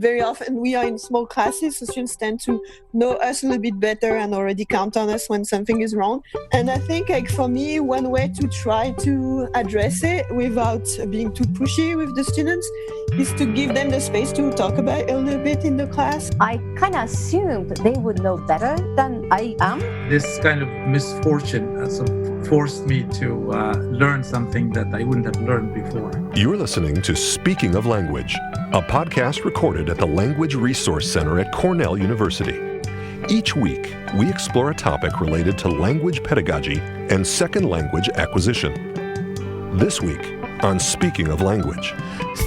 Very often we are in small classes, so students tend to know us a little bit better and already count on us when something is wrong. And I think for me, one way to try to address it without being too pushy with the students is to give them the space to talk about it a little bit in the class. I kind of assumed they would know better than I am. This kind of misfortune forced me to learn something that I wouldn't have learned before. You're listening to Speaking of Language, a podcast recorded at the Language Resource Center at Cornell University. Each week, we explore a topic related to language pedagogy and second language acquisition. This week, on Speaking of Language,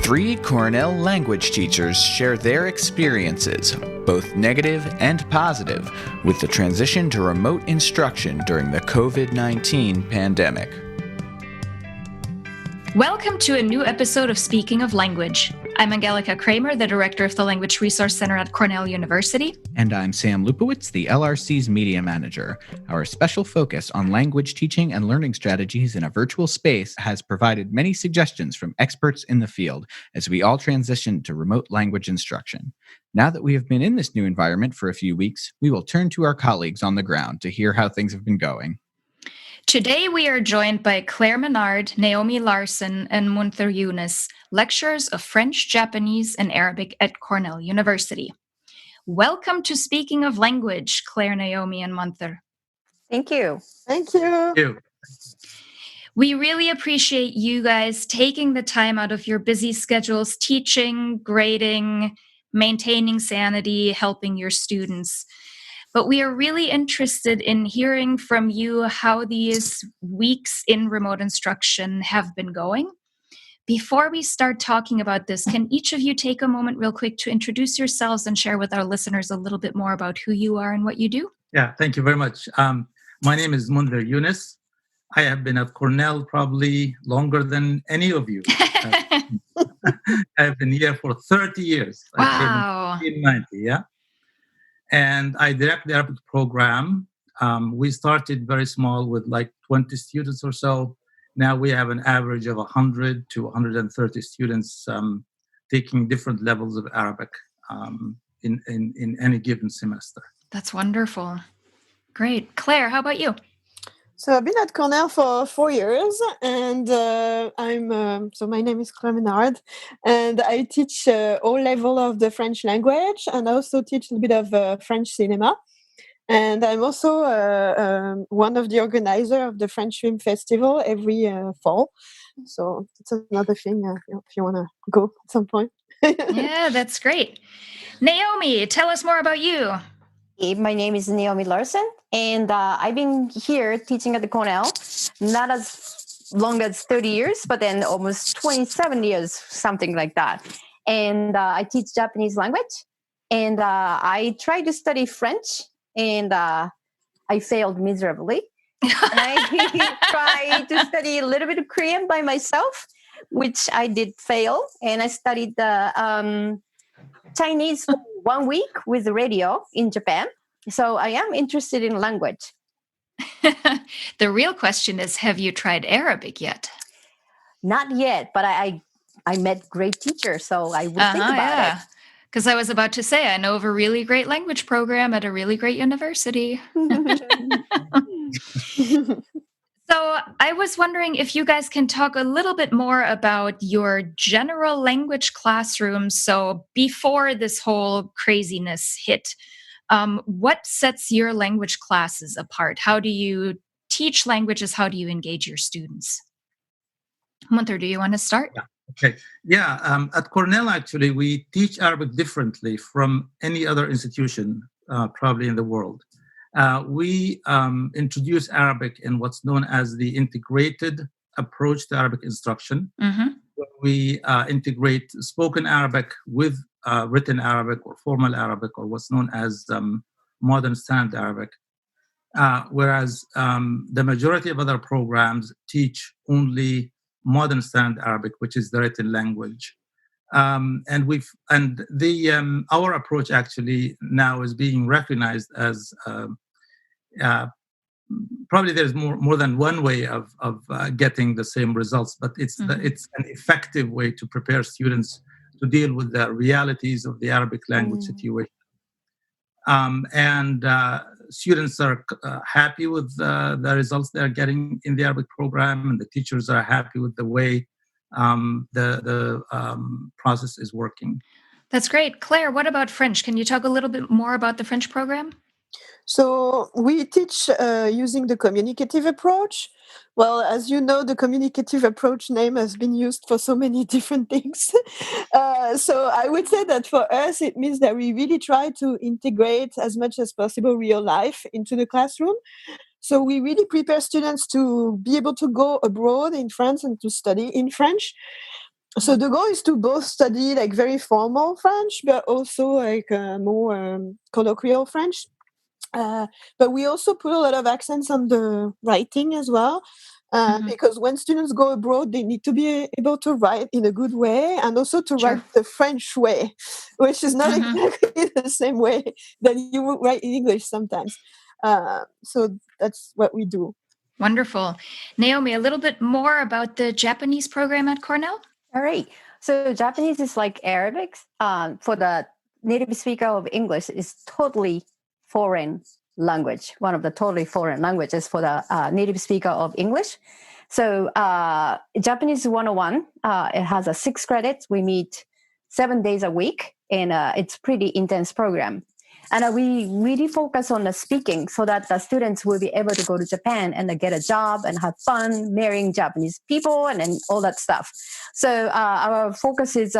3 Cornell language teachers share their experiences, both negative and positive, with the transition to remote instruction during the COVID-19 pandemic. Welcome to a new episode of Speaking of Language. I'm Angelica Kramer, the director of the Language Resource Center at Cornell University. And I'm Sam Lupowitz, the LRC's media manager. Our special focus on language teaching and learning strategies in a virtual space has provided many suggestions from experts in the field as we all transition to remote language instruction. Now that we have been in this new environment for a few weeks, we will turn to our colleagues on the ground to hear how things have been going. Today we are joined by Claire Ménard, Naomi Larson, and Munther Younes, lecturers of French, Japanese, and Arabic at Cornell University. Welcome to Speaking of Language, Claire, Naomi, and Munther. Thank you. Thank you. Thank you. We really appreciate you guys taking the time out of your busy schedules, teaching, grading, maintaining sanity, helping your students. But we are really interested in hearing from you how these weeks in remote instruction have been going. Before we start talking about this, can each of you take a moment real quick to introduce yourselves and share with our listeners a little bit more about who you are and what you do? Yeah, thank you very much. My name is Munther Younes. I have been at Cornell probably longer than any of you. I have been here for 30 years. Wow. I came in 1990, yeah. And I direct the Arabic program. We started very small with like 20 students or so. Now we have an average of 100 to 130 students taking different levels of Arabic in any given semester. That's wonderful. Great. Claire, how about you? So I've been at Cornell for 4 years, and so my name is Claire Ménard, and I teach all level of the French language, and I also teach a little bit of French cinema. And I'm also one of the organizers of the French Film Festival every fall. So it's another thing if you want to go at some point. Yeah, that's great. Naomi, tell us more about you. My name is Naomi Larson, and I've been here teaching at the Cornell, not as long as 30 years, but then almost 27 years, something like that. And I teach Japanese language, and I tried to study French, and I failed miserably. And I tried to study a little bit of Korean by myself, which I did fail, and I studied the Chinese for 1 week with the radio in Japan. So I am interested in language. The real question is, have you tried Arabic yet? Not yet, but I met great teachers, so I would think about it. Because I was about to say, I know of a really great language program at a really great university. So I was wondering if you guys can talk a little bit more about your general language classrooms. So before this whole craziness hit, what sets your language classes apart? How do you teach languages? How do you engage your students? Munther, do you want to start? Yeah. Okay. Yeah. At Cornell, actually, we teach Arabic differently from any other institution probably in the world. We introduce Arabic in what's known as the integrated approach to Arabic instruction. Mm-hmm. We integrate spoken Arabic with written Arabic or formal Arabic or what's known as modern standard Arabic. Whereas the majority of other programs teach only modern standard Arabic, which is the written language. Our approach actually now is being recognized as probably there's more than one way of getting the same results, but it's an effective way to prepare students to to deal with the realities of the Arabic language situation. And students are happy with the results they're getting in the Arabic program, and the teachers are happy with the way the process is working. That's great. Claire, what about French? Can you talk a little bit more about the French program? So we teach using the communicative approach. Well, as you know, the communicative approach name has been used for so many different things. So I would say that for us, it means that we really try to integrate as much as possible real life into the classroom. So we really prepare students to be able to go abroad in France and to study in French. So the goal is to both study like very formal French, but also like more colloquial French. But we also put a lot of accents on the writing as well, because when students go abroad, they need to be able to write in a good way and also to write the French way, which is not exactly the same way that you would write in English sometimes. So that's what we do. Wonderful. Naomi, a little bit more about the Japanese program at Cornell? All right. So Japanese is like Arabic. For the native speaker of English, is totally foreign language. One of the totally foreign languages for the native speaker of English. So Japanese 101, it has a 6 credits. We meet 7 days a week, and it's pretty intense program. And we really focus on the speaking so that the students will be able to go to Japan and get a job and have fun marrying Japanese people and all that stuff. So our focus is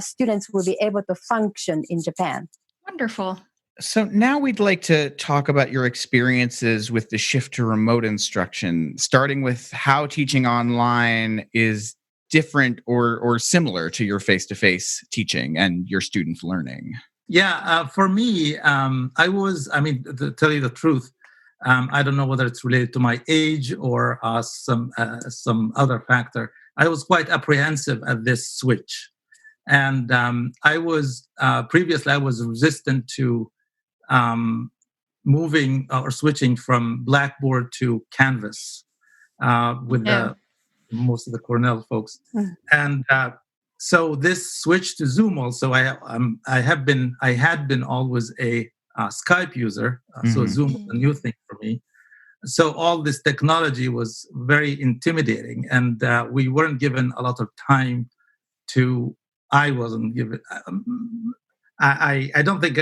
students will be able to function in Japan. Wonderful. So now we'd like to talk about your experiences with the shift to remote instruction, starting with how teaching online is different or similar to your face-to-face teaching and your students' learning. Yeah, for me, to tell you the truth, I don't know whether it's related to my age or some other factor. I was quite apprehensive at this switch. And I was resistant to moving or switching from Blackboard to Canvas with most of the Cornell folks. And so this switch to Zoom also, I had been always a Skype user, so Zoom was a new thing for me. So all this technology was very intimidating, and we weren't given a lot of time to. I wasn't given. I don't think.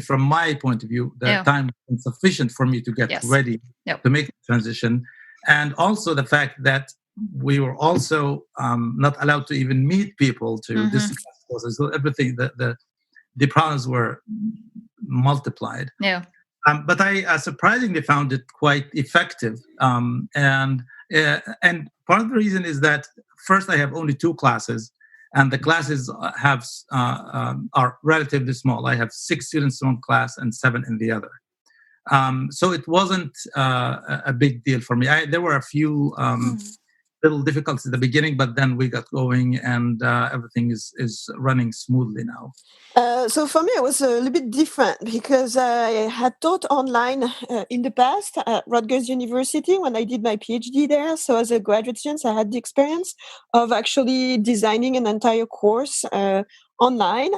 From my point of view, the time was sufficient for me to get ready to make the transition, and also the fact that we were also not allowed to even meet people to discuss courses. So everything, the problems were multiplied. Yeah. But I surprisingly found it quite effective. And part of the reason is that first I have only 2 classes, and the classes are relatively small. I have 6 students in one class and 7 in the other. So it wasn't a big deal for me. There were a few little difficulties at the beginning, but then we got going, and everything is running smoothly now. So for me, it was a little bit different because I had taught online in the past at Rutgers University when I did my PhD there. So as a graduate student, I had the experience of actually designing an entire course online.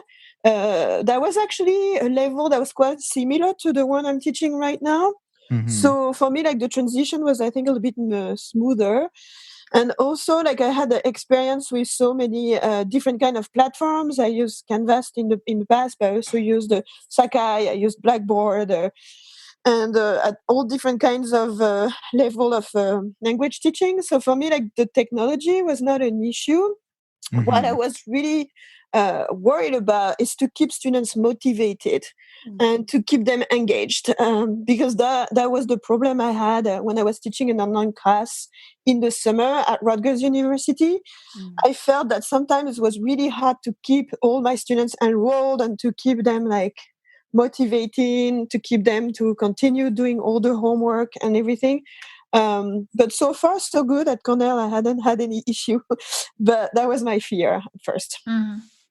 That was actually a level that was quite similar to the one I'm teaching right now. So for me, like the transition was, I think, a little bit smoother. And also, like I had the experience with so many different kind of platforms. I used Canvas in the past, but I also used Sakai. I used Blackboard, and at all different kinds of level of language teaching. So for me, like the technology was not an issue. What I was really worried about is to keep students motivated and to keep them engaged, because that was the problem I had when I was teaching an online class in the summer at Rutgers University. I felt that sometimes it was really hard to keep all my students enrolled and to keep them like motivating, to keep them to continue doing all the homework and everything. But so far, so good at Cornell. I hadn't had any issue, but that was my fear at first.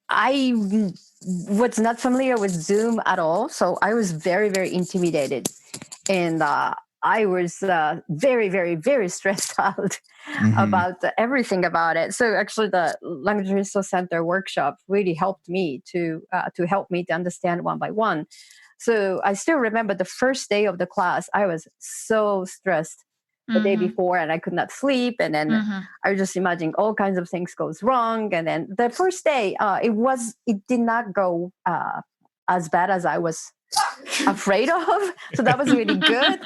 I was not familiar with Zoom at all, so I was very, very intimidated. And I was very, very, very stressed out about everything about it. So actually, the Language Resource Center workshop really helped me to help me to understand one by one. So I still remember the first day of the class. I was so stressed the day before, and I could not sleep. And then I was just imagining all kinds of things goes wrong. And then the first day, it did not go as bad as I was afraid of. So that was really good.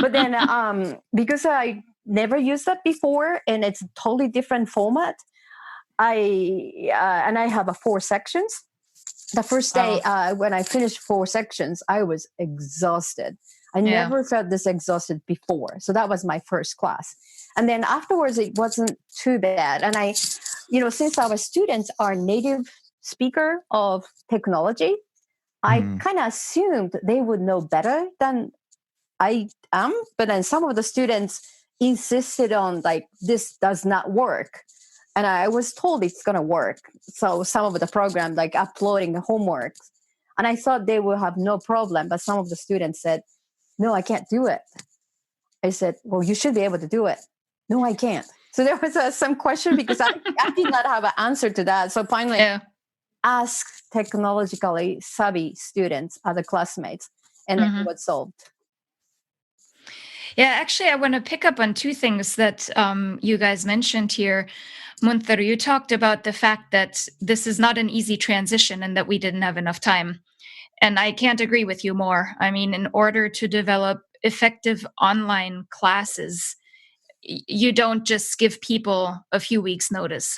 But then because I never used that before, and it's a totally different format, I have 4 sections. The first day when I finished 4 sections, I was exhausted. I never felt this exhausted before. So that was my first class. And then afterwards, it wasn't too bad. And I, since our students are native speaker of technology, I kind of assumed they would know better than I am. But then some of the students insisted on like, this does not work. And I was told it's going to work. So some of the program, like uploading the homework, and I thought they will have no problem. But some of the students said, no, I can't do it. I said, well, you should be able to do it. No, I can't. So there was some question because I did not have an answer to that. So finally, asked technologically savvy students, other classmates, and it was solved. Yeah, actually, I want to pick up on 2 things that you guys mentioned here. Munther, you talked about the fact that this is not an easy transition and that we didn't have enough time. And I can't agree with you more. I mean, in order to develop effective online classes, you don't just give people a few weeks' notice.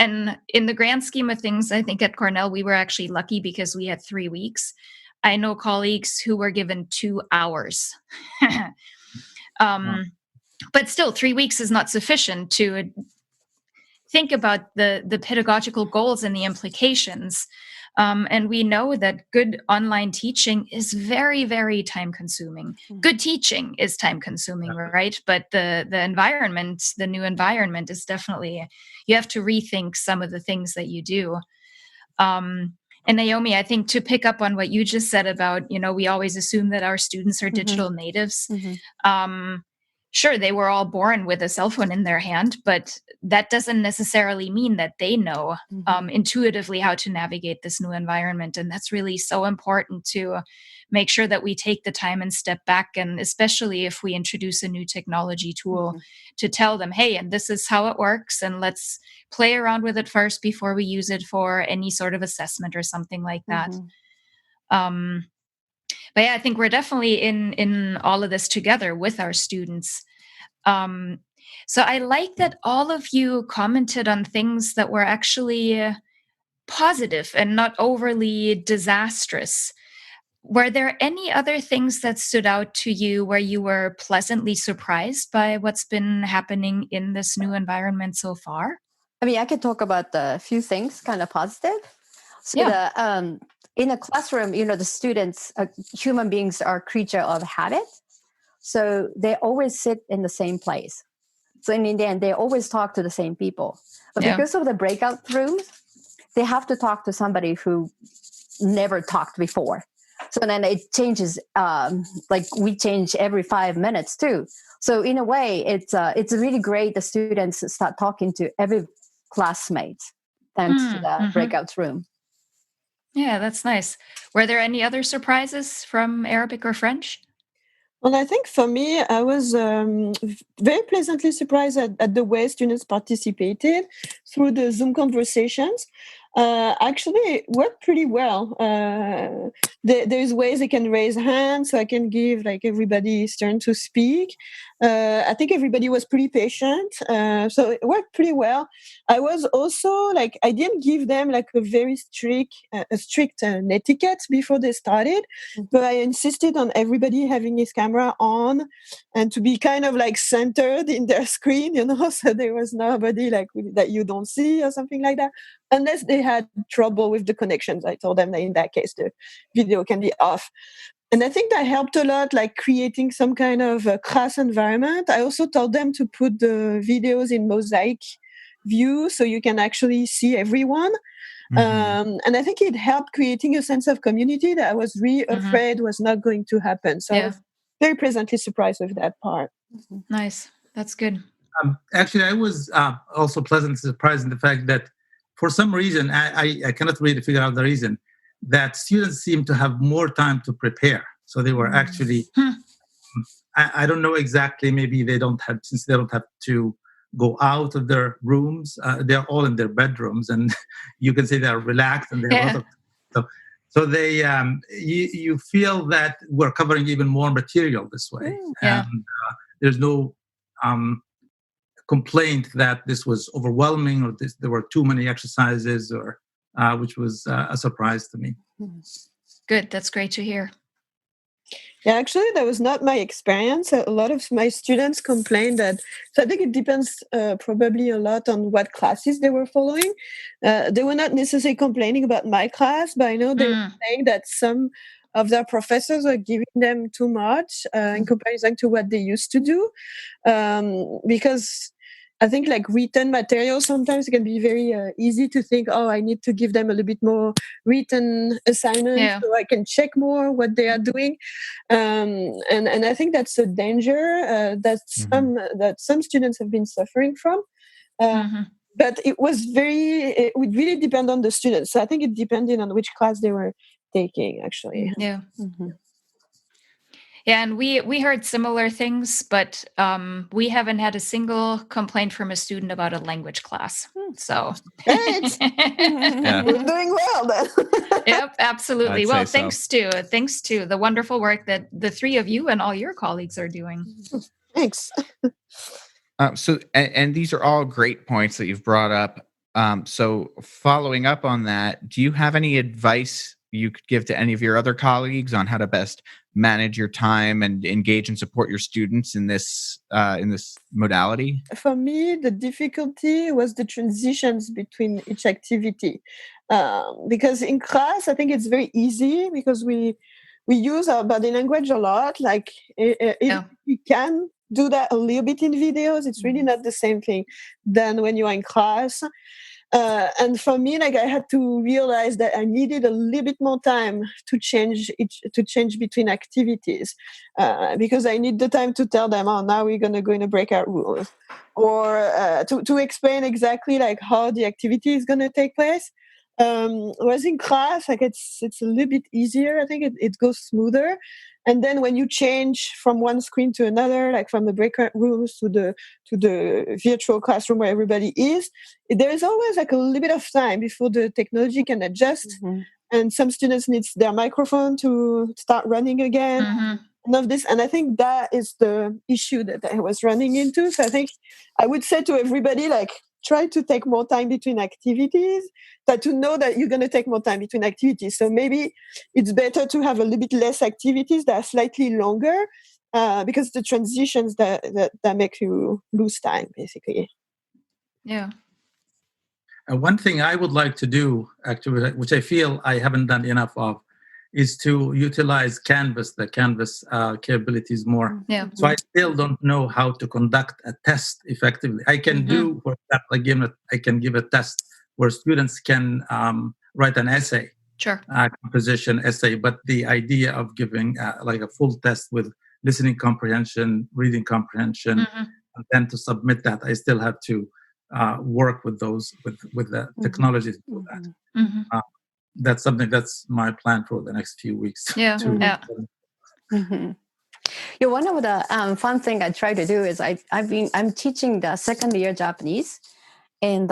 And in the grand scheme of things, I think at Cornell, we were actually lucky because we had 3 weeks. I know colleagues who were given 2 hours. But still, 3 weeks is not sufficient to think about the pedagogical goals and the implications. And we know that good online teaching is very, very time consuming. Good teaching is time consuming, right? But the environment, the new environment is definitely, you have to rethink some of the things that you do. And Naomi, I think to pick up on what you just said about, we always assume that our students are digital natives. Sure, they were all born with a cell phone in their hand, but that doesn't necessarily mean that they know intuitively how to navigate this new environment. And that's really so important to make sure that we take the time and step back. And especially if we introduce a new technology tool to tell them, hey, and this is how it works. And let's play around with it first before we use it for any sort of assessment or something like that. But yeah, I think we're definitely in all of this together with our students. So I like that all of you commented on things that were actually positive and not overly disastrous. Were there any other things that stood out to you where you were pleasantly surprised by what's been happening in this new environment so far? I mean, I could talk about a few things, kind of positive. So in a classroom, the students, human beings are creature of habit. So they always sit in the same place. So in the end, they always talk to the same people. But because of the breakout rooms, they have to talk to somebody who never talked before. So then it changes, like we change every 5 minutes too. So in a way, it's really great. The students start talking to every classmate thanks to the breakout room. Yeah, that's nice. Were there any other surprises from Arabic or French? Well, I think for me, I was very pleasantly surprised at the way students participated through the Zoom conversations. Actually, it worked pretty well. There's ways they can raise hands, so I can give everybody his turn to speak. I think everybody was pretty patient, so it worked pretty well. I was also I didn't give them a very strict etiquette before they started, but I insisted on everybody having his camera on and to be kind of centered in their screen, so there was nobody that you don't see or something like that. Unless they had trouble with the connections, I told them that in that case, the video can be off. And I think that helped a lot, creating some kind of class environment. I also told them to put the videos in mosaic view so you can actually see everyone. And I think it helped creating a sense of community that I was really afraid was not going to happen. So I was very pleasantly surprised with that part. Nice. That's good. Actually, I was also pleasantly surprised in the fact that for some reason, I cannot really figure out the reason, that students seem to have more time to prepare. So they were actually, I don't know exactly, maybe since they don't have to go out of their rooms, they're all in their bedrooms, and you can say they're relaxed and they have a lot of, so they, you feel that we're covering even more material this way. And there's no complaint that this was overwhelming or there were too many exercises, or which was a surprise to me. Good. That's great to hear. Yeah, actually, that was not my experience. A lot of my students complained that, so I think it depends probably a lot on what classes they were following. They were not necessarily complaining about my class, but I know they were saying that some of their professors were giving them too much in comparison to what they used to do. Because I think like written material, sometimes it can be very easy to think, oh, I need to give them a little bit more written assignments so I can check more what they are doing. And I think that's a danger that some students have been suffering from. But it would really depend on the students. So I think it depended on which class they were taking, actually. Yeah. Yeah, and we heard similar things, but we haven't had a single complaint from a student about a language class. So we're doing well then. Yep, absolutely. Well, thanks to the wonderful work that the three of you and all your colleagues are doing. Thanks. So these are all great points that you've brought up. So following up on that, do you have any advice you could give to any of your other colleagues on how to best manage your time and engage and support your students in this modality? For me, the difficulty was the transitions between each activity. Because in class, I think it's very easy because we use our body language a lot. Like if we can do that a little bit in videos, it's really not the same thing than when you're in class. And for me, like I had to realize that I needed a little bit more time to change between activities, because I need the time to tell them, oh, now we're going to go in a breakout room, or to explain exactly like how the activity is going to take place. Whereas in class, like it's a little bit easier. I think it goes smoother. And then when you change from one screen to another, like from the breakout rooms to the virtual classroom where everybody is, there is always like a little bit of time before the technology can adjust. And some students need their microphone to start running again. And of this, and I think that is the issue that I was running into. So I think I would say to everybody, like, try to take more time between activities, but to know that you're going to take more time between activities. So maybe it's better to have a little bit less activities that are slightly longer, because the transitions that make you lose time, basically. Yeah. One thing I would like to do, actually, which I feel I haven't done enough of, is to utilize the Canvas capabilities more. So I still don't know how to conduct a test effectively. I can do, for example, I can give a test where students can write an essay, composition essay, but the idea of giving like a full test with listening comprehension, reading comprehension, and then to submit that, I still have to work with those, with the technology to do that. That's something that's my plan for the next few weeks. Yeah, one of the fun thing I try to do is I'm teaching the second year Japanese, and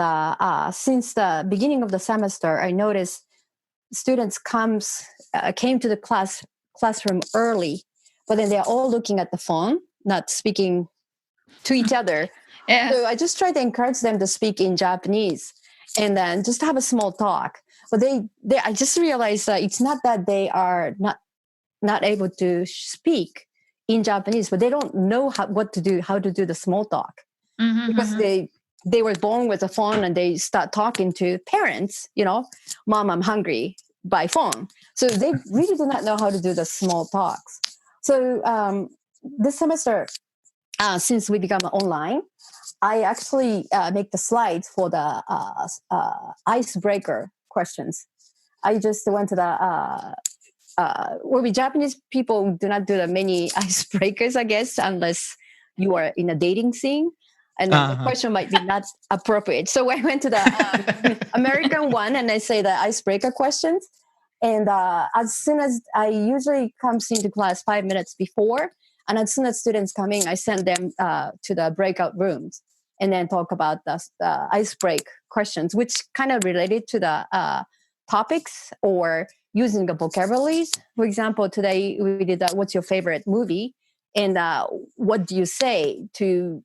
since the beginning of the semester, I noticed students came to the classroom early, but then they're all looking at the phone, not speaking to each other. So I just try to encourage them to speak in Japanese, and then just have a small talk. But I just realized that it's not that they are not able to speak in Japanese, but they don't know how to do the small talk, because they were born with a phone and they start talking to parents, Mom, I'm hungry, by phone. So they really do not know how to do the small talks. So this semester, since we become online, I actually make the slides for the icebreaker questions. I just went to the we Japanese people do not do the many icebreakers, I guess, unless you are in a dating scene. And then the question might be not appropriate. So I went to the American one, and I say the icebreaker questions. And as soon as I usually comes into class 5 minutes before, and as soon as students come in, I send them to the breakout rooms and then talk about the icebreak questions, which kind of related to the topics or using the vocabularies. For example, today we did what's your favorite movie? And what do you say to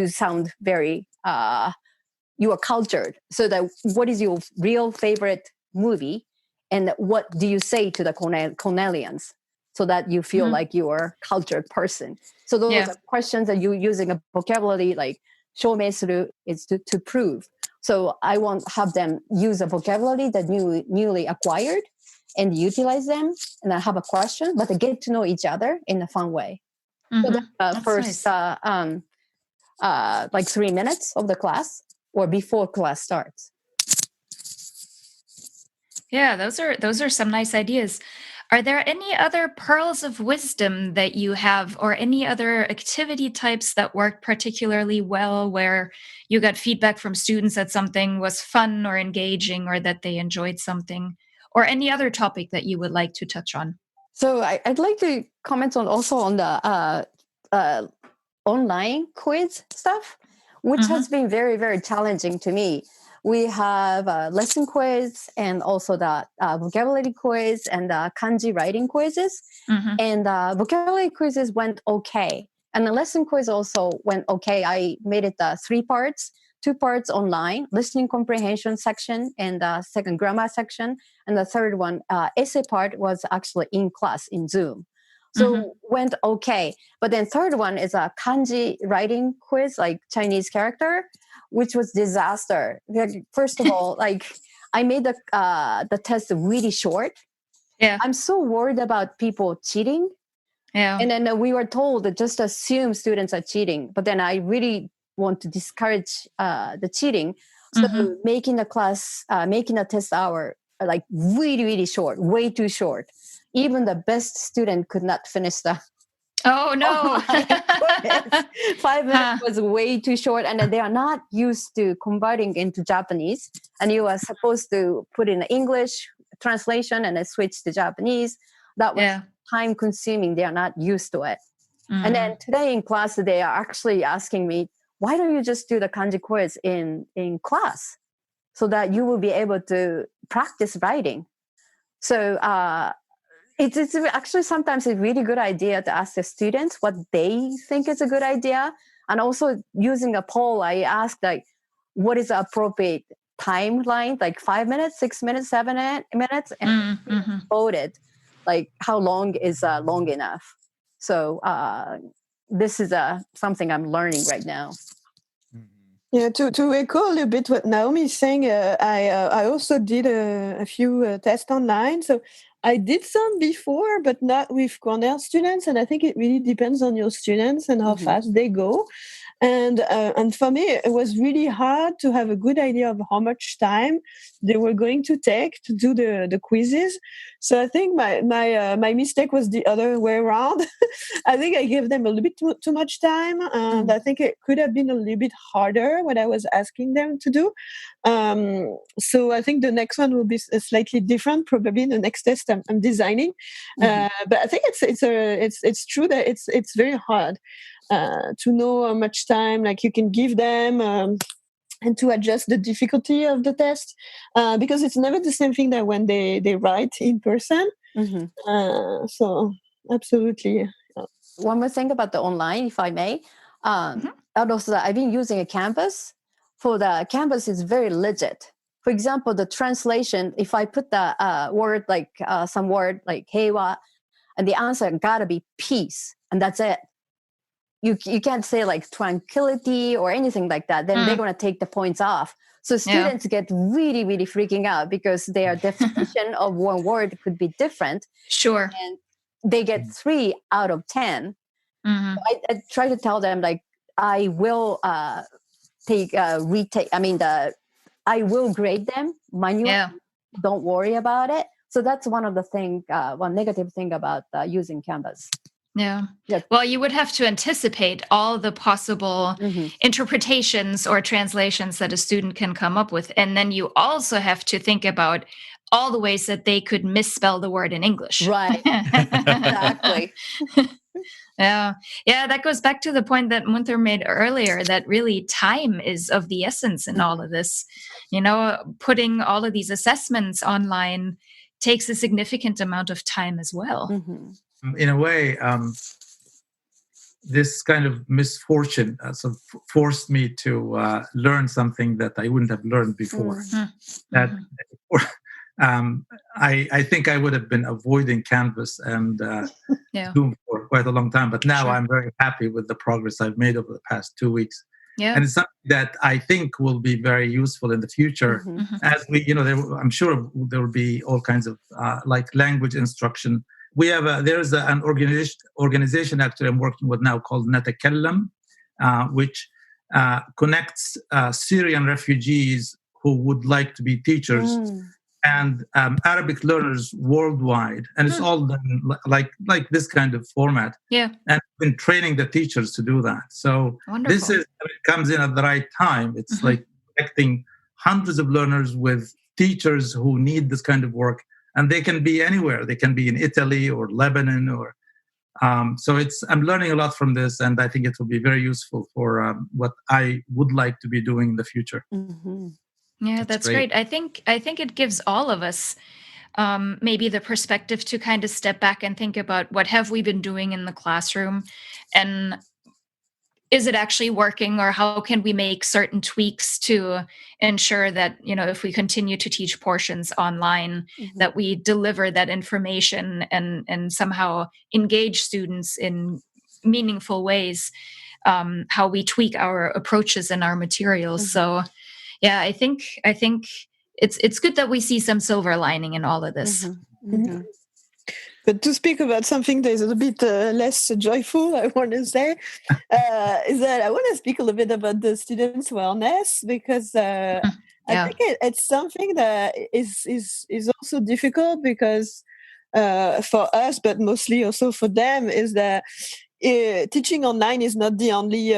sound very, you are cultured. So that what is your real favorite movie? And what do you say to the Cornellians so that you feel like you are a cultured person? So those are questions that you're using a vocabulary like 証明する is to prove. So I won't have them use a vocabulary that newly acquired and utilize them. And I have a question, but they get to know each other in a fun way. So the first nice. Like 3 minutes of the class or before class starts. Yeah, those are some nice ideas. Are there any other pearls of wisdom that you have, or any other activity types that worked particularly well, where you got feedback from students that something was fun or engaging, or that they enjoyed something, or any other topic that you would like to touch on? So I'd like to comment on the online quiz stuff, which has been very, very challenging to me. We have a lesson quiz and also the vocabulary quiz and the kanji writing quizzes. And vocabulary quizzes went okay. And the lesson quiz also went okay. I made it 3 parts, 2 parts online, listening comprehension section, and the second grammar section. And the third one, essay part, was actually in class in Zoom. So went okay. But then third one is a kanji writing quiz, like Chinese character, which was disaster. First of all, like I made the test really short. Yeah. I'm so worried about people cheating. Yeah. And then we were told that just assume students are cheating. But then I really want to discourage the cheating. So making the class, making a test hour like really, really short, way too short. Even the best student could not finish the. Oh no! 5 minutes was way too short, and they are not used to converting into Japanese. And you are supposed to put in English translation and then switch to Japanese. That was time consuming. They are not used to it. And then today in class, they are actually asking me, "Why don't you just do the kanji quiz in class, so that you will be able to practice writing?" So. It's actually sometimes a really good idea to ask the students what they think is a good idea. And also using a poll, I asked like, what is the appropriate timeline? Like 5 minutes, 6 minutes, 7 minutes? And voted like how long is long enough. So this is something I'm learning right now. Yeah, to echo a little bit what Naomi is saying, I also did a few tests online. So I did some before, but not with Cornell students. And I think it really depends on your students and how fast they go. And for me, it was really hard to have a good idea of how much time they were going to take to do the quizzes. So I think my mistake was the other way around. I think I gave them a little bit too much time, and I think it could have been a little bit harder what I was asking them to do. So I think the next one will be slightly different, probably the next test I'm designing. But I think it's true that it's very hard to know how much time like you can give them and to adjust the difficulty of the test because it's never the same thing that when they write in person. So absolutely. One more thing about the online, if I may. Also, I've been using a Canvas. For the Canvas, is very legit. For example, the translation, if I put the word like some word like heiwa, and the answer gotta be peace, and that's it. You can't say like tranquility or anything like that. Then they're going to take the points off. So students get really, really freaking out because their definition of one word could be different. Sure. And they get 3 out of 10. So I try to tell them like, I will I will grade them manually. Don't worry about it. So that's one of the one negative thing about using Canvas. Yeah. Yes. Well, you would have to anticipate all the possible interpretations or translations that a student can come up with. And then you also have to think about all the ways that they could misspell the word in English. Right. Exactly. Yeah. Yeah. That goes back to the point that Munther made earlier, that really time is of the essence in all of this. Putting all of these assessments online takes a significant amount of time as well. In a way, this kind of misfortune sort of forced me to learn something that I wouldn't have learned before. I think I would have been avoiding Canvas and Zoom for quite a long time, but now I'm very happy with the progress I've made over the past 2 weeks. Yeah. And it's something that I think will be very useful in the future. As we, I'm sure there will be all kinds of like language instruction. We have there's an organization actually I'm working with now called Natakellem, which connects Syrian refugees who would like to be teachers and Arabic learners worldwide, and it's all done like this kind of format. Yeah, and I've been training the teachers to do that. So wonderful. It comes in at the right time. It's like connecting hundreds of learners with teachers who need this kind of work. And they can be anywhere. They can be in Italy or Lebanon, or so I'm learning a lot from this, and I think it will be very useful for what I would like to be doing in the future. Yeah, that's great. I think it gives all of us maybe the perspective to kind of step back and think about what have we been doing in the classroom, and is it actually working, or how can we make certain tweaks to ensure that, if we continue to teach portions online, that we deliver that information and somehow engage students in meaningful ways, how we tweak our approaches and our materials. So yeah, I think it's good that we see some silver lining in all of this. But to speak about something that is a bit less joyful, I want to say, is that I want to speak a little bit about the students' wellness, because I think it's something that is also difficult, because for us, but mostly also for them, is that teaching online is not the only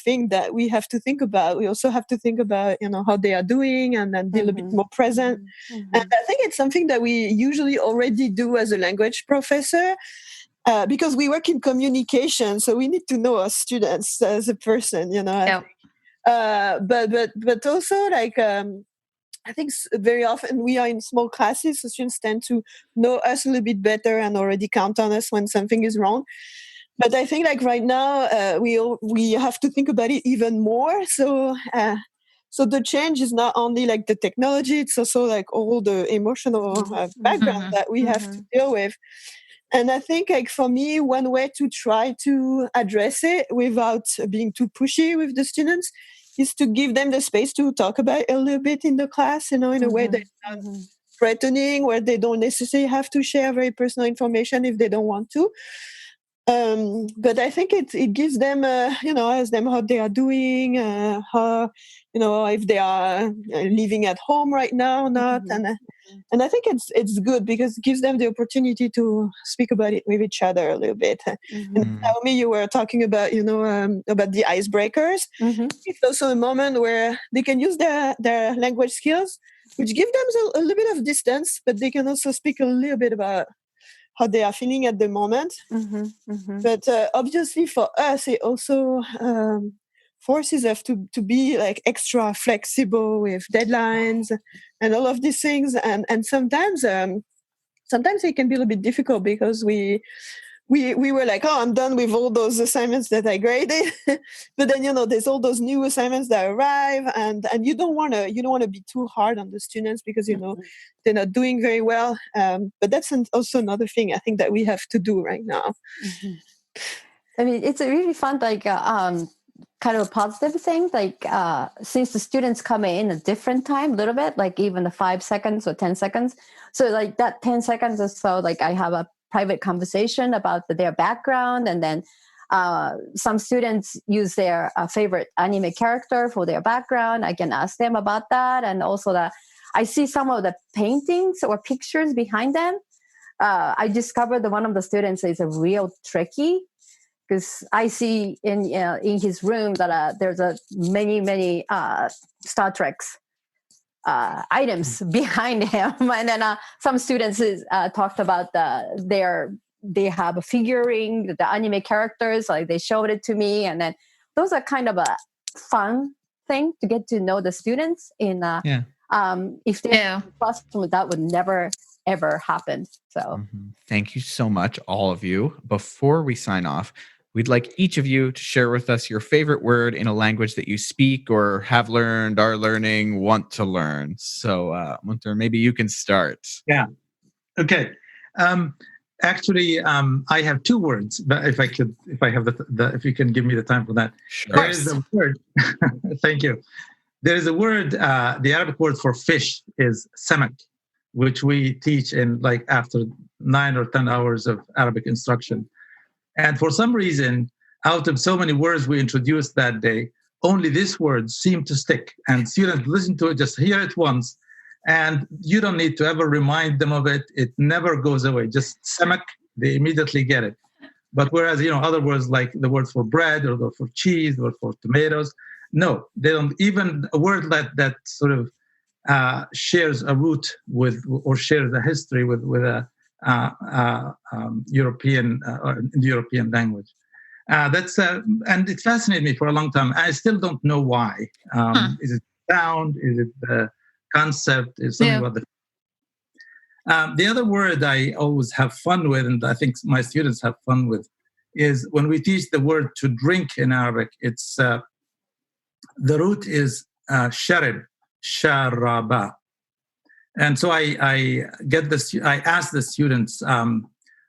thing that we have to think about. We also have to think about, how they are doing, and then be a little bit more present. And I think it's something that we usually already do as a language professor, because we work in communication, so we need to know our students as a person, But also, like, I think very often we are in small classes, so students tend to know us a little bit better and already count on us when something is wrong. But I think, like, right now, we have to think about it even more. So the change is not only like the technology; it's also like all the emotional background that we have to deal with. And I think, like, for me, one way to try to address it without being too pushy with the students is to give them the space to talk about it a little bit in the class, in a way that's not threatening, where they don't necessarily have to share very personal information if they don't want to. But I think it gives them, asks them how they are doing, how, if they are living at home right now or not. And I think it's good, because it gives them the opportunity to speak about it with each other a little bit. And Naomi, you were talking about, about the icebreakers. It's also a moment where they can use their language skills, which give them a little bit of distance, but they can also speak a little bit about how they are feeling at the moment. But obviously for us, it also forces us to be like extra flexible with deadlines and all of these things. And sometimes it can be a little bit difficult, because we were like, oh, I'm done with all those assignments that I graded. But then, there's all those new assignments that arrive, and you don't want to be too hard on the students, because, they're not doing very well. But that's also another thing I think that we have to do right now. I mean, it's a really fun, like, kind of a positive thing. Like, since the students come in a different time, a little bit, like even the 5 seconds or 10 seconds. So like that 10 seconds or so, like I have a private conversation about their background, and then some students use their favorite anime character for their background. I can ask them about that, and also that I see some of the paintings or pictures behind them. I discovered that one of the students is a real tricky, because I see in his room that there's many Star Trek's items behind him, and then some students talked about they have a figuring the anime characters, like they showed it to me, and then those are kind of a fun thing to get to know the students in. If they're in classroom, that would never ever happen. So Thank you so much, all of you. Before we sign off, we'd like each of you to share with us your favorite word in a language that you speak or have learned, are learning, want to learn. So, Munther, maybe you can start. Yeah. Okay. Actually, I have two words, but if you can give me the time for that. Sure. There is a word. Thank you. There is a word. The Arabic word for fish is samak, which we teach in like after 9 or 10 hours of Arabic instruction. And for some reason, out of so many words we introduced that day, only this word seemed to stick. And students listen to it, just hear it once, and you don't need to ever remind them of it. It never goes away. Just samak, they immediately get it. But whereas, other words like the word for bread or the word for cheese or for tomatoes, no, they don't. Even a word that sort of shares a root with, or shares a history with a European European language. That's and it fascinated me for a long time. I still don't know why. Is it sound? Is it the concept? Is something about the other word I always have fun with, and I think my students have fun with, is when we teach the word to drink in Arabic. It's the root is sharib, sharaba. And so I ask the students,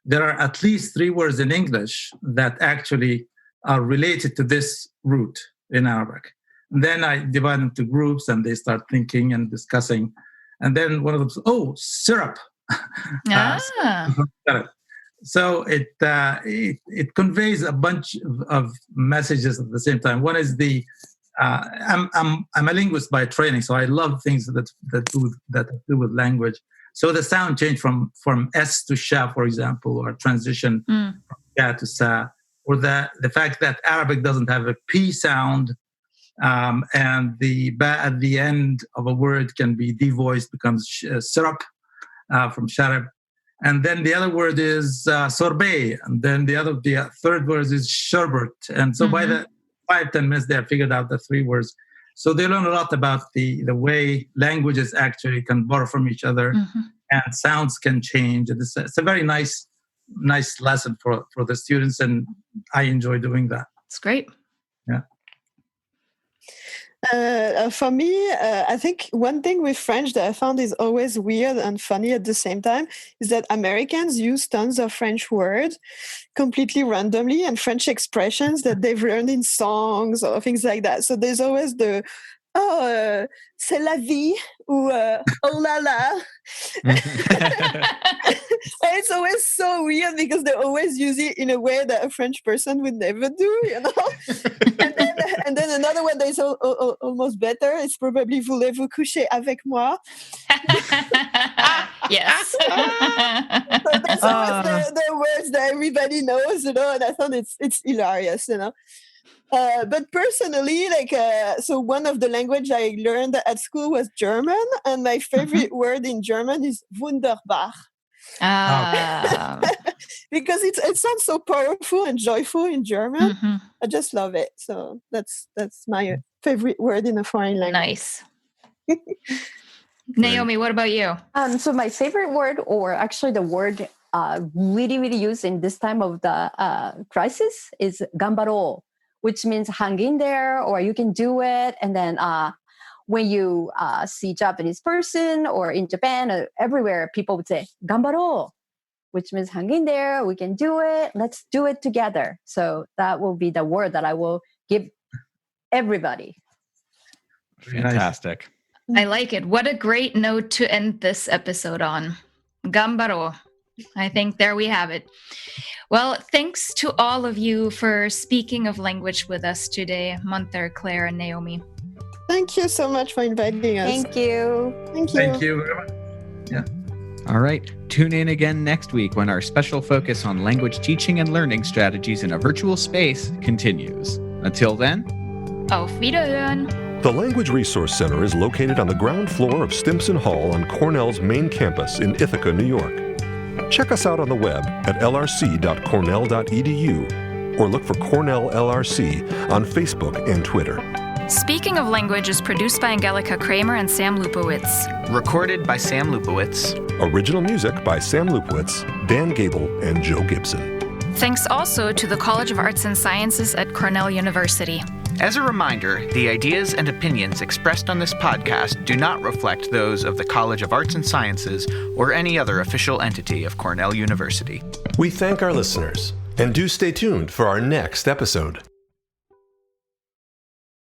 there are at least 3 words in English that actually are related to this root in Arabic. And then I divide them into groups and they start thinking and discussing. And then one of them says, syrup. So it conveys a bunch of messages at the same time. One is I'm a linguist by training, so I love things that do with language. So the sound change from S to Sha, for example, or transition from Sha to Sa, or the fact that Arabic doesn't have a P sound, and the ba at the end of a word can be devoiced, becomes syrup from sharab. And then the other word is sorbet, and then the third word is sherbet. And so by the 5-10 minutes, they have figured out the 3 words. So they learn a lot about the way languages actually can borrow from each other, and sounds can change. It's a very nice lesson for the students, and I enjoy doing that. It's great. Yeah. For me, I think one thing with French that I found is always weird and funny at the same time is that Americans use tons of French words completely randomly and French expressions that they've learned in songs or things like that. So there's always c'est la vie ou oh la la. And it's always so weird because they always use it in a way that a French person would never do, and then another one that is almost better is probably voulez-vous coucher avec moi? Yes. So that's always the words that everybody knows, and I thought it's hilarious, But personally, so one of the language I learned at school was German, and my favorite word in German is wunderbar. Because it sounds so powerful and joyful in German. I just love it. So that's my favorite word in a foreign language. Nice. Naomi, what about you? So my favorite word, or actually the word really, really used in this time of the crisis, is gambaro, which means hang in there, or you can do it. And then when you see Japanese person or in Japan or everywhere, people would say gambaro, which means hang in there, we can do it, let's do it together. So that will be the word that I will give everybody. Fantastic. I like it. What a great note to end this episode on. Gambaro. I think there we have it. Well, thanks to all of you for speaking of language with us today, Munther, Claire, and Naomi. Thank you so much for inviting us. Thank you. Thank you. Thank you very much. Yeah. All right. Tune in again next week when our special focus on language teaching and learning strategies in a virtual space continues. Until then, Auf Wiederhören! The Language Resource Center is located on the ground floor of Stimson Hall on Cornell's main campus in Ithaca, New York. Check us out on the web at lrc.cornell.edu or look for Cornell LRC on Facebook and Twitter. Speaking of Language is produced by Angelica Kramer and Sam Lupowitz. Recorded by Sam Lupowitz. Original music by Sam Lupowitz, Dan Gable, and Joe Gibson. Thanks also to the College of Arts and Sciences at Cornell University. As a reminder, the ideas and opinions expressed on this podcast do not reflect those of the College of Arts and Sciences or any other official entity of Cornell University. We thank our listeners, and do stay tuned for our next episode.